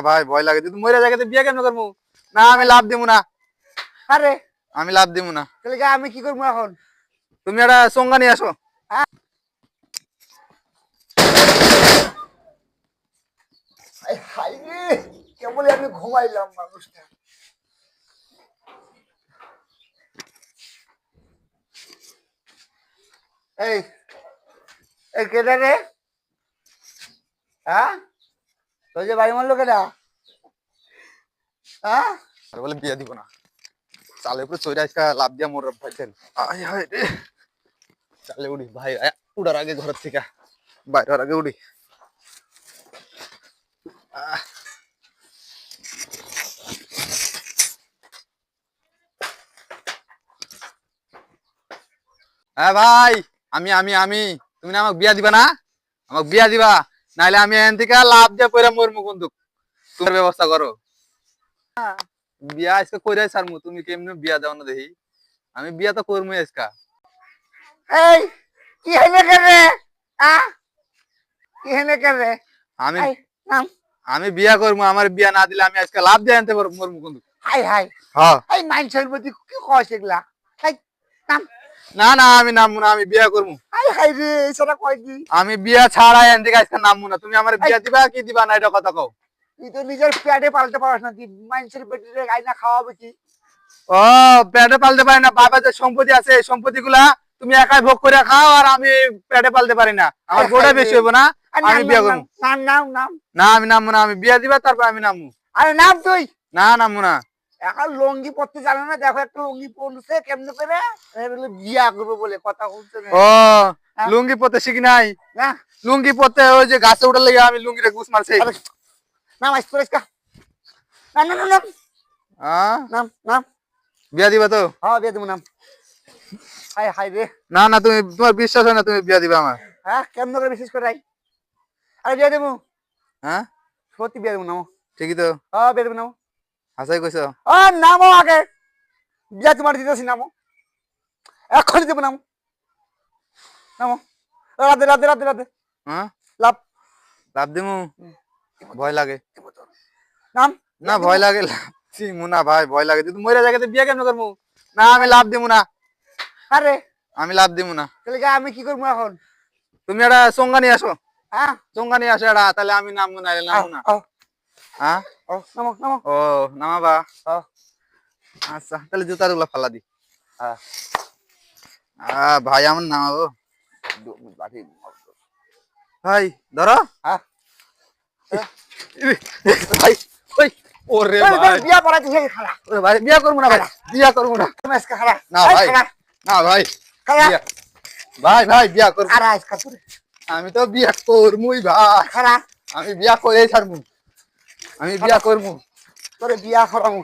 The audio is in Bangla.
ভাই ভয় লাগে, তুই মরে জায়গাতে বিয়ে কেন করবো? না আমি লাভ দিব না। আরে আমি লাভ দিব না। তাহলে আমি কি করবো এখন? তুমি একটা চঙ্গা নিয়ে আসো। হ্যাঁ হাই রে, কেবলই আমি ঘুমাইলাম মানুষটা। এই এই কেটে রে? হ্যাঁ তোর যে বাড়ি মারলো কেটা? হ্যাঁ আর বলে বিয়ে দিব না, চালে উপরে চড়ে আজকে লাভ দিয়া মোর ভাইছেন। আয় হায় রে, চালে উড়ি ভাই, উড়ার আগে ঘর থেকে বাইরে হওয়ার আগে উড়ি। হ্যাঁ ভাই, আমি আমি আমি তুমি না আমাকে বিয়া দিবা না? আমাকে বিয়া দিবা, নাহলে আমি এখান থেকে লাভ দিয়ে পয়রা মরমু। কিন্তু তোমার ব্যবস্থা করো। বিয়া আজকে কইরা ছাড়মু, তুমি কেমনে বিয়া দাও না দেখি। আমি বিয়া তো করমু আজকে। এই কি হেনে করে? কি হেনে করে? আমি নাম আমি বিয়া করবো, আমার বিয়া না দিলে আমি আজকে লাভ দিয়ে আনতে পারবো মরমু। কিন্তু হাই হাই হ্যাঁ, এই মানুষের প্রতি কি কয় সেগুলা? হাই নাম না না আমি নামবো না, আমি বিয়া করবো। হাই হাই রে, সেটা কয় কি? আমি বিয়া ছাড়াই এখান থেকে আজকে নামবো না। তুমি আমার বিয়া দিবা কি দিবা না এটা কথা কও। তুই তো নিজের পেটে পালতে পারস না, তুই মানুষের পেটে আইনা খাওয়াবে কি? ও পেটে পালতে পারি না? বাবা যে সম্পত্তি আছে এই সম্পত্তি গুলা তুমি একাই ভোগ করে খাও, আর আমি পেটে পালতে পারি না। আমার গোটা বেশি হইব না, আমি বিয়া করবো। নাম নাম নাম না আমি নামবো না, আমি বিয়া দিবা তারপর আমি নামবো। আরে নাম তুই। না নামবো না। এখন লঙ্গি পড়তে জানে না, দেখো একটা লঙ্গি পড়ছে কেমনে করে বিয়া করবো বলে কথা বলছে না। ও লুঙ্গি পরতে শিখি নাই? না লুঙ্গি পরতে ওই যে গাছে উঠার লেগে আমি লুঙ্গিরে ঘুষ মারছি। নাম আসতে না না না নাম নাম নাম বিয়া দিবা তো? হ্যাঁ বিয়ে দেবো নাম। হাই হাই রে, না না, তুমি তোমার বিশ্বাস হয় না তুমি বিয়া দিবা আমার? হ্যাঁ কেমন করে বিশেষ করে? আরে বিয়ে দেবো, হ্যাঁ সত্যি বিয়ে দেবো নামো। ঠিকই তো, হ্যাঁ বিয়ে দেবো নামো। হাসাই কইছো। ও নামো আগে, বিয়া তোমার দিতেছি নামো, এখনই দেবো নামো নামো। রাধে রাধে রাধে রাধে। হ্যাঁ লাভ লাভ দিমু, ভয় লাগে। নাম না ভয় লাগে, না ভাই ভয় লাগে। তুই মরে জায়গাতে বিয়া কেন করবো? না আমি লাভ দিমু না। আরে আমি লাভ দিমু না। তাহলে আমি কি করবো এখন? তুমি একটা চঙ্গা নিয়ে আসো। হ্যাঁ চঙ্গা নিয়ে আসো এটা, তাহলে আমি নামবো না, নামবো না। হ্যাঁ নামো নামো। ও নামাবা? আচ্ছা তাহলে জুতার গুলা ফালা দি। ভাই আমার নামাবো ভাই, ধরো। ভাই ওই ওরে ভাই, বিয়া পড়াইতে খারাপ। ওরে ভাই বিয়া করবো না, ভাই বিয়া করবো না। খারাপ না ভাই, না ভাই, খারাপ ভাই ভাই বিয়া করবো। আর আজকা তোরে আমি তো বিয়া করবই ভাই, খারাপ। আমি বিয়া করে ছাড়বো, আমি বিয়া করবো। তোরে বিয়া করাবো।